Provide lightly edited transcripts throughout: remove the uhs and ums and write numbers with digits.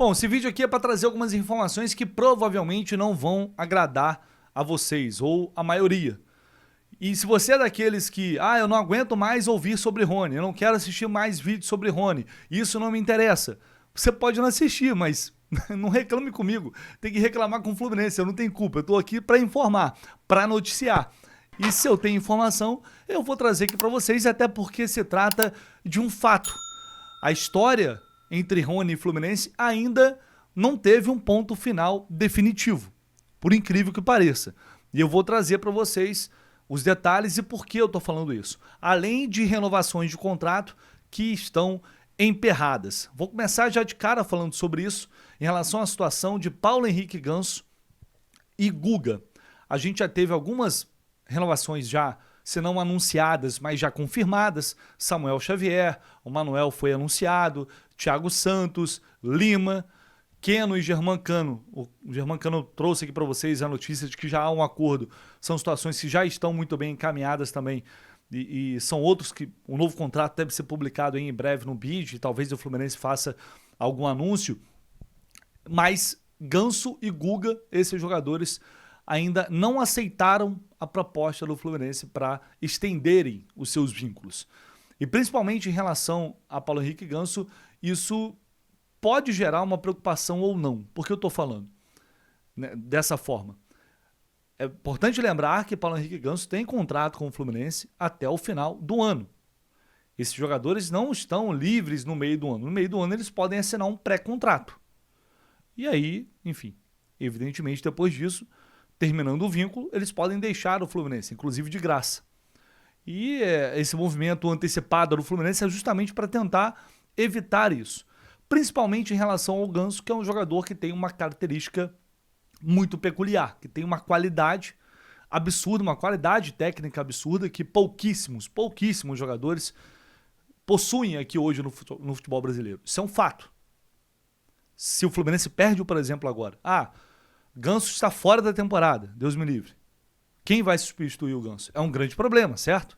Bom, esse vídeo aqui é para trazer algumas informações que provavelmente não vão agradar a vocês, ou a maioria. E se você é daqueles que, eu não aguento mais ouvir sobre Rony, eu não quero assistir mais vídeos sobre Rony, isso não me interessa, você pode não assistir, mas não reclame comigo, tem que reclamar com o Fluminense, eu não tenho culpa, eu tô aqui para informar, para noticiar. E se eu tenho informação, eu vou trazer aqui para vocês, até porque se trata de um fato. A história entre Rony e Fluminense ainda não teve um ponto final definitivo, por incrível que pareça. E eu vou trazer para vocês os detalhes e por que eu estou falando isso. Além de renovações de contrato que estão emperradas. Vou começar já de cara falando sobre isso, em relação à situação de Paulo Henrique Ganso e Guga. A gente já teve algumas renovações já, se não anunciadas, mas já confirmadas. Samuel Xavier, o Manuel foi anunciado, Thiago Santos, Lima, Keno e Germancano. O Germancano trouxe aqui para vocês a notícia de que já há um acordo. São situações que já estão muito bem encaminhadas também. E são outros que o novo contrato deve ser publicado em breve no BID. Talvez o Fluminense faça algum anúncio. Mas Ganso e Guga, esses jogadores, ainda não aceitaram a proposta do Fluminense para estenderem os seus vínculos. E principalmente em relação a Paulo Henrique Ganso, isso pode gerar uma preocupação ou não. Por que eu estou falando dessa forma? É importante lembrar que Paulo Henrique Ganso tem contrato com o Fluminense até o final do ano. Esses jogadores não estão livres no meio do ano. No meio do ano eles podem assinar um pré-contrato. E aí, enfim, evidentemente depois disso, terminando o vínculo, eles podem deixar o Fluminense, inclusive de graça. E esse movimento antecipado do Fluminense é justamente para tentar evitar isso. Principalmente em relação ao Ganso, que é um jogador que tem uma característica muito peculiar, que tem uma qualidade absurda, uma qualidade técnica absurda que pouquíssimos jogadores possuem aqui hoje no futebol brasileiro. Isso é um fato. Se o Fluminense perde, por exemplo, agora, Ganso está fora da temporada, Deus me livre. Quem vai substituir o Ganso? É um grande problema, certo?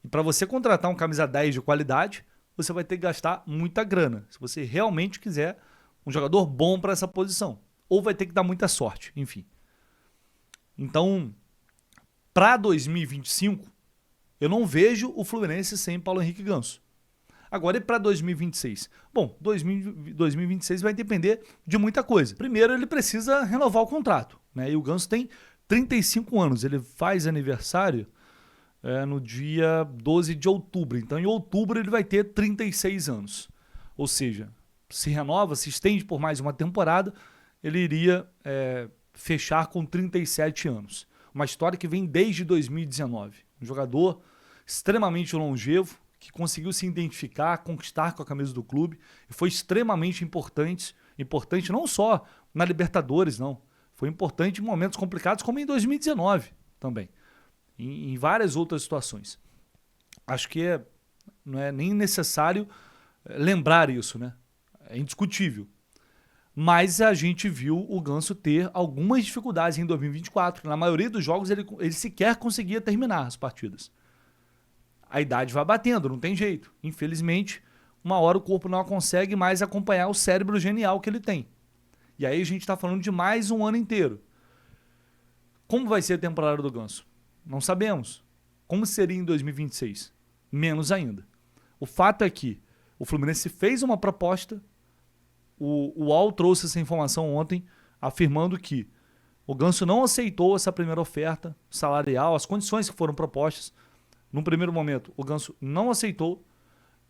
E para você contratar um camisa 10 de qualidade, você vai ter que gastar muita grana, se você realmente quiser um jogador bom para essa posição. Ou vai ter que dar muita sorte, enfim. Então, para 2025, eu não vejo o Fluminense sem Paulo Henrique Ganso. Agora, e para 2026? Bom, 2026 vai depender de muita coisa. Primeiro, ele precisa renovar o contrato, né? E o Ganso tem 35 anos, ele faz aniversário no dia 12 de outubro. Então, em outubro, ele vai ter 36 anos. Ou seja, se renova, se estende por mais uma temporada, ele iria fechar com 37 anos. Uma história que vem desde 2019. Um jogador extremamente longevo, que conseguiu se identificar, conquistar com a camisa do clube, e foi extremamente importante não só na Libertadores, não. Foi importante em momentos complicados, como em 2019 também. Em várias outras situações. Acho que não é nem necessário lembrar isso, né? É indiscutível. Mas a gente viu o Ganso ter algumas dificuldades em 2024. Na maioria dos jogos ele sequer conseguia terminar as partidas. A idade vai batendo, não tem jeito. Infelizmente, uma hora o corpo não consegue mais acompanhar o cérebro genial que ele tem. E aí a gente está falando de mais um ano inteiro. Como vai ser a temporada do Ganso? Não sabemos. Como seria em 2026? Menos ainda. O fato é que o Fluminense fez uma proposta, o UOL trouxe essa informação ontem, afirmando que o Ganso não aceitou essa primeira oferta salarial, as condições que foram propostas. Num primeiro momento, o Ganso não aceitou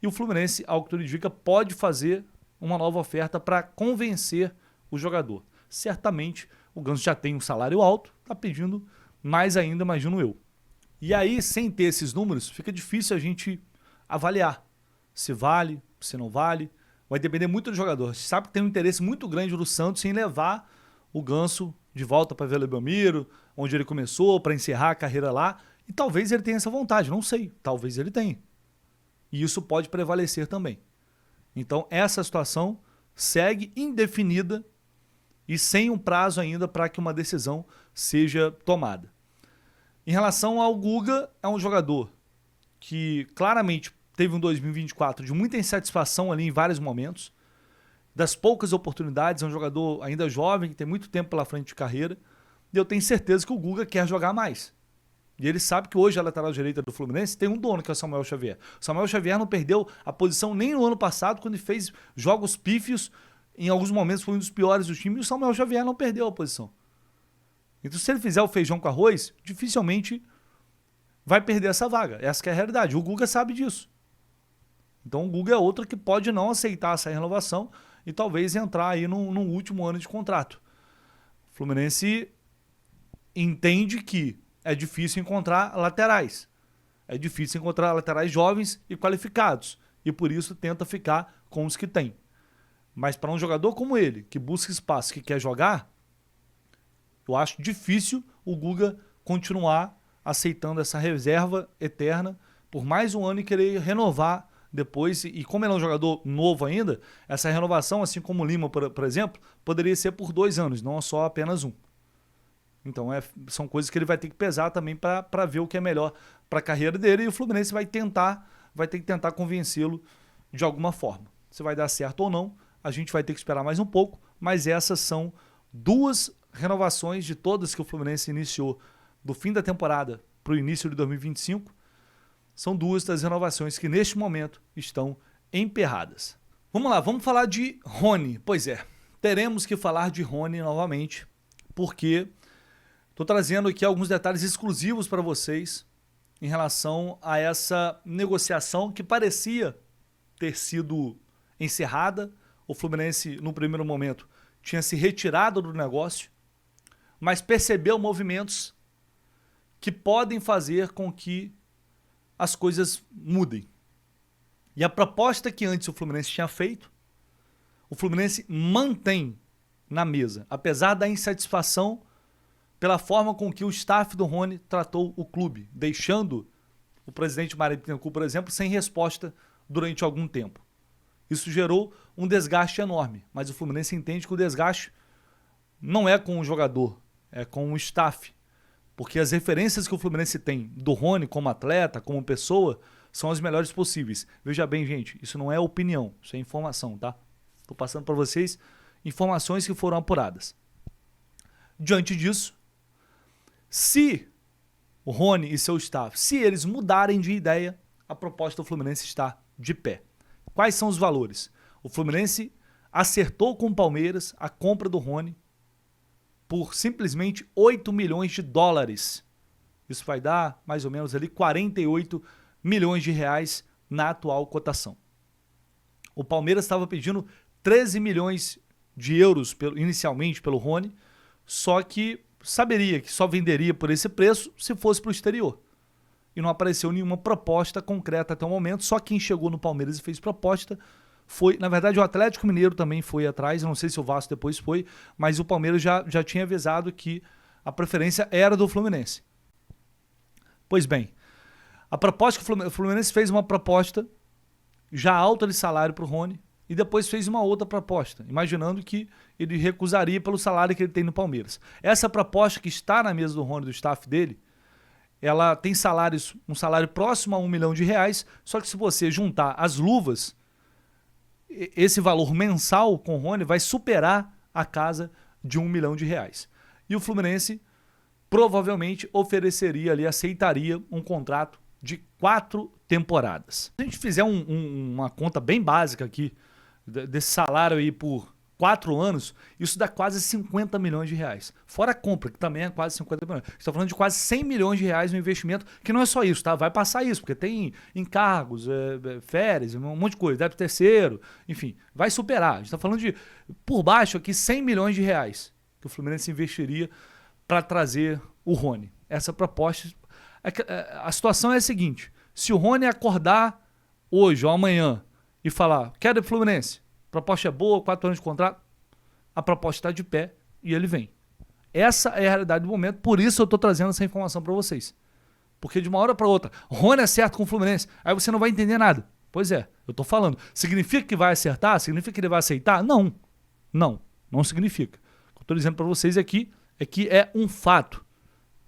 e o Fluminense, ao que tudo indica, pode fazer uma nova oferta para convencer o jogador. Certamente, o Ganso já tem um salário alto, está pedindo mais ainda, imagino eu. E aí, sem ter esses números, fica difícil a gente avaliar se vale, se não vale. Vai depender muito do jogador. A gente sabe que tem um interesse muito grande do Santos em levar o Ganso de volta para Vila Belmiro, onde ele começou, para encerrar a carreira lá. E talvez ele tenha essa vontade, não sei. Talvez ele tenha. E isso pode prevalecer também. Então, essa situação segue indefinida e sem um prazo ainda para que uma decisão seja tomada. Em relação ao Guga, é um jogador que claramente teve um 2024 de muita insatisfação ali em vários momentos. das poucas oportunidades, é um jogador ainda jovem, que tem muito tempo pela frente de carreira, e eu tenho certeza que o Guga quer jogar mais. E ele sabe que hoje a lateral direita do Fluminense tem um dono, que é o Samuel Xavier. O Samuel Xavier não perdeu a posição nem no ano passado, quando ele fez jogos pífios, em alguns momentos foi um dos piores do time, e o Samuel Xavier não perdeu a posição. Então, se ele fizer o feijão com arroz, dificilmente vai perder essa vaga. Essa que é a realidade. O Guga sabe disso. Então, o Guga é outro que pode não aceitar essa renovação e talvez entrar aí num último ano de contrato. O Fluminense entende que é difícil encontrar laterais. É difícil encontrar laterais jovens e qualificados. E por isso tenta ficar com os que tem. Mas para um jogador como ele, que busca espaço, que quer jogar, eu acho difícil o Guga continuar aceitando essa reserva eterna por mais um ano e querer renovar depois. E como ele é um jogador novo ainda, essa renovação, assim como o Lima, por exemplo, poderia ser por 2 anos, não só apenas um. Então são coisas que ele vai ter que pesar também para ver o que é melhor para a carreira dele, e o Fluminense vai ter que tentar convencê-lo de alguma forma. Se vai dar certo ou não, a gente vai ter que esperar mais um pouco, mas essas são 2 renovações de todas que o Fluminense iniciou do fim da temporada para o início de 2025. São 2 das renovações que neste momento estão emperradas. Vamos lá, vamos falar de Rony. Pois é, teremos que falar de Rony novamente, porque estou trazendo aqui alguns detalhes exclusivos para vocês em relação a essa negociação que parecia ter sido encerrada. O Fluminense, no primeiro momento, tinha se retirado do negócio, mas percebeu movimentos que podem fazer com que as coisas mudem. E a proposta que antes o Fluminense tinha feito, o Fluminense mantém na mesa, apesar da insatisfação pela forma com que o staff do Rony tratou o clube, deixando o presidente Mário Bittencourt, por exemplo, sem resposta durante algum tempo. Isso gerou um desgaste enorme, mas o Fluminense entende que o desgaste não é com o jogador, é com o staff, porque as referências que o Fluminense tem do Rony como atleta, como pessoa, são as melhores possíveis. Veja bem, gente, isso não é opinião, isso é informação, tá? Estou passando para vocês informações que foram apuradas. Diante disso, se o Rony e seu staff, se eles mudarem de ideia, a proposta do Fluminense está de pé. Quais são os valores? O Fluminense acertou com o Palmeiras a compra do Rony por simplesmente 8 milhões de dólares. Isso vai dar mais ou menos ali 48 milhões de reais na atual cotação. O Palmeiras estava pedindo 13 milhões de euros inicialmente pelo Rony, só que saberia que só venderia por esse preço se fosse para o exterior. E não apareceu nenhuma proposta concreta até o momento, só quem chegou no Palmeiras e fez proposta foi, na verdade, o Atlético Mineiro também foi atrás, não sei se o Vasco depois foi, mas o Palmeiras já tinha avisado que a preferência era do Fluminense. Pois bem, a proposta que o Fluminense fez uma proposta já alta de salário para o Rony e depois fez uma outra proposta, imaginando que ele recusaria pelo salário que ele tem no Palmeiras. Essa proposta que está na mesa do Rony, do staff dele, ela tem um salário próximo a 1 milhão de reais, só que se você juntar as luvas, esse valor mensal com o Rony vai superar a casa de 1 milhão de reais. E o Fluminense provavelmente ofereceria ali, aceitaria um contrato de 4 temporadas. Se a gente fizer uma conta bem básica aqui, desse salário aí por 4 anos, isso dá quase 50 milhões de reais. Fora a compra, que também é quase 50 milhões. A gente está falando de quase 100 milhões de reais no investimento, que não é só isso, tá? Vai passar isso, porque tem encargos, férias, um monte de coisa, décimo terceiro, enfim, vai superar. A gente está falando de, por baixo aqui, 100 milhões de reais que o Fluminense investiria para trazer o Rony. Essa proposta... A situação é a seguinte, se o Rony acordar hoje ou amanhã e falar, quero ir pro Fluminense, a proposta é boa, 4 anos de contrato, a proposta está de pé e ele vem. Essa é a realidade do momento, por isso eu estou trazendo essa informação para vocês. Porque de uma hora para outra, Rony acerta com o Fluminense, aí você não vai entender nada. Pois é, eu estou falando. Significa que vai acertar? Significa que ele vai aceitar? Não. Não significa. O que eu estou dizendo para vocês aqui é que é um fato.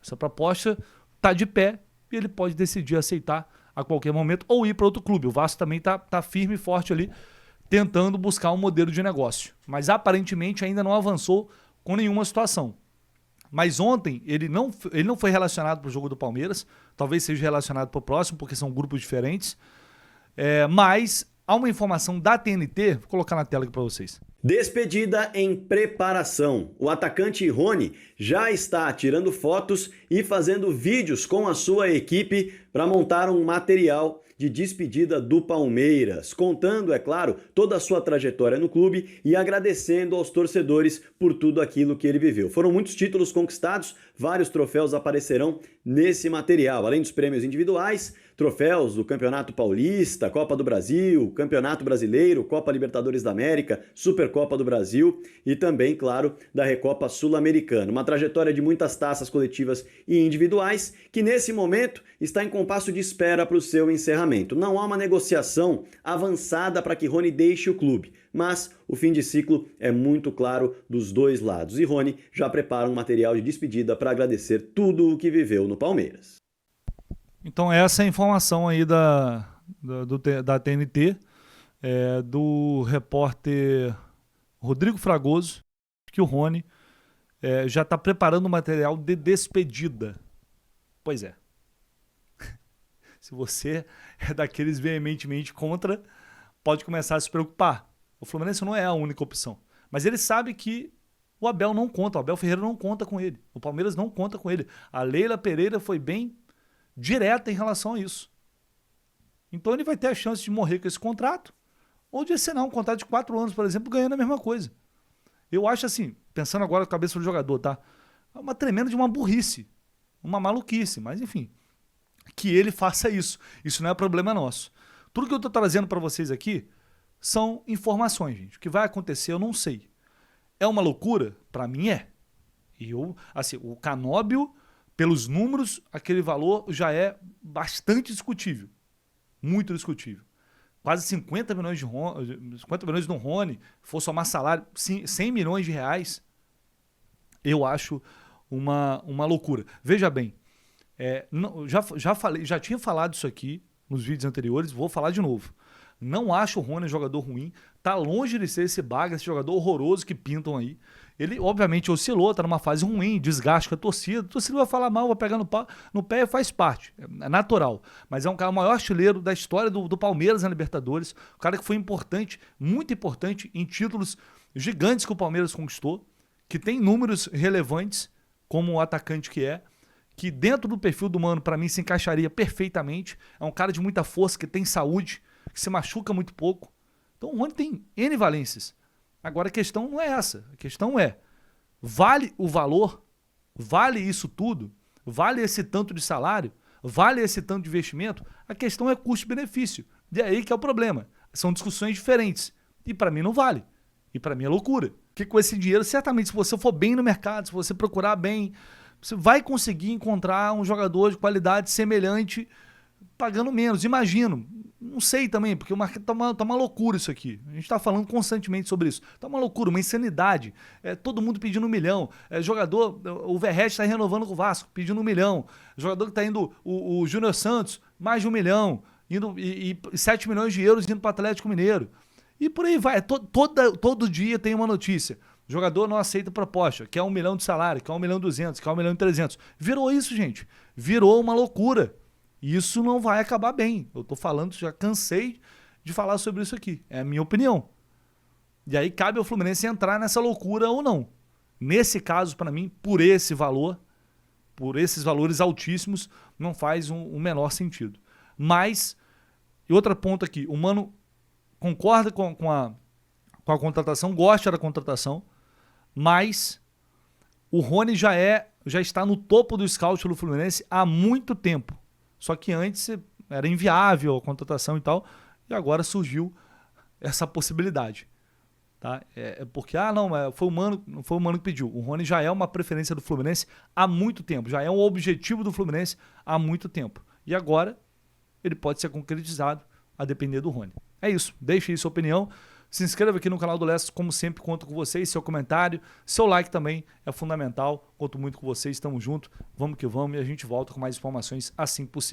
Essa proposta está de pé e ele pode decidir aceitar a qualquer momento ou ir para outro clube. O Vasco também está firme e forte ali, tentando buscar um modelo de negócio. Mas aparentemente ainda não avançou com nenhuma situação. Mas ontem ele não foi relacionado para o jogo do Palmeiras, talvez seja relacionado para o próximo, porque são grupos diferentes. Mas há uma informação da TNT, vou colocar na tela aqui para vocês. Despedida em preparação. O atacante Rony já está tirando fotos e fazendo vídeos com a sua equipe para montar um material de despedida do Palmeiras, contando, é claro, toda a sua trajetória no clube e agradecendo aos torcedores por tudo aquilo que ele viveu. Foram muitos títulos conquistados, vários troféus aparecerão nesse material, além dos prêmios individuais, troféus do Campeonato Paulista, Copa do Brasil, Campeonato Brasileiro, Copa Libertadores da América, Supercopa do Brasil e também, claro, da Recopa Sul-Americana. Uma trajetória de muitas taças coletivas e individuais que nesse momento está em compasso de espera para o seu encerramento. Não há uma negociação avançada para que Rony deixe o clube, mas o fim de ciclo é muito claro dos dois lados. E Rony já prepara um material de despedida para agradecer tudo o que viveu no Palmeiras. Então essa é a informação aí da TNT, do repórter Rodrigo Fragoso, que o Rony já está preparando o material de despedida. Pois é. Se você é daqueles veementemente contra, pode começar a se preocupar. O Fluminense não é a única opção. Mas ele sabe que o Abel não conta, o Abel Ferreira não conta com ele. O Palmeiras não conta com ele. A Leila Pereira foi bem direta em relação a isso. Então ele vai ter a chance de morrer com esse contrato ou de assinar um contrato de 4 anos, por exemplo, ganhando a mesma coisa. Eu acho assim, pensando agora na cabeça do jogador, tá? É uma tremenda de uma burrice, uma maluquice, mas enfim, que ele faça isso. Isso não é problema nosso. Tudo que eu tô trazendo para vocês aqui são informações, gente. O que vai acontecer eu não sei. É uma loucura? Para mim é. E assim, o Canóbio, pelos números, aquele valor já é bastante discutível. Muito discutível. Quase 50 milhões no Rony, for somar salário, 100 milhões de reais, eu acho uma loucura. Veja bem, já tinha falado isso aqui nos vídeos anteriores, vou falar de novo. Não acho o Rony um jogador ruim, tá longe de ser esse baga, esse jogador horroroso que pintam aí. Ele, obviamente, oscilou, tá numa fase ruim, desgaste com a torcida vai falar mal, vai pegar no pé, faz parte, é natural. Mas é um cara, o maior artilheiro da história do Palmeiras na Libertadores, um cara que foi importante, muito importante em títulos gigantes que o Palmeiras conquistou, que tem números relevantes, como o atacante que dentro do perfil do Mano, para mim, se encaixaria perfeitamente. É um cara de muita força, que tem saúde, que se machuca muito pouco. Então o Rony tem N valências. Agora a questão não é essa. A questão é, vale o valor? Vale isso tudo? Vale esse tanto de salário? Vale esse tanto de investimento? A questão é custo-benefício. E aí que é o problema. São discussões diferentes. E para mim não vale. E para mim é loucura. Porque com esse dinheiro, certamente, se você for bem no mercado, se você procurar bem, você vai conseguir encontrar um jogador de qualidade semelhante pagando menos. Imagino. Não sei também, porque o marketing tá uma loucura isso aqui. A gente tá falando constantemente sobre isso. Tá uma loucura, uma insanidade. Todo mundo pedindo 1 milhão. Jogador, o Verratti tá renovando com o Vasco, pedindo 1 milhão. Jogador que tá indo, o Júnior Santos, mais de 1 milhão. E 7 milhões de euros indo para o Atlético Mineiro. E por aí vai. Todo dia tem uma notícia. O jogador não aceita proposta, quer 1 milhão de salário, quer 1 milhão e 200, quer 1 milhão e 300. Virou isso, gente. Virou uma loucura. Isso não vai acabar bem. Eu tô falando, já cansei de falar sobre isso aqui. É a minha opinião. E aí cabe ao Fluminense entrar nessa loucura ou não. Nesse caso, para mim, por esse valor, por esses valores altíssimos, não faz um menor sentido. Mas, e outro ponto aqui, o Mano concorda com a contratação, gosta da contratação, mas o Rony já está no topo do scout do Fluminense há muito tempo. Só que antes era inviável a contratação e tal, e agora surgiu essa possibilidade. Tá? Porque, foi o Mano que pediu. O Rony já é uma preferência do Fluminense há muito tempo, já é um objetivo do Fluminense há muito tempo. E agora ele pode ser concretizado a depender do Rony. É isso, deixe aí sua opinião. Se inscreva aqui no canal do Lessa, como sempre, conto com vocês, seu comentário, seu like também é fundamental, conto muito com vocês, estamos juntos, vamos que vamos e a gente volta com mais informações assim que possível.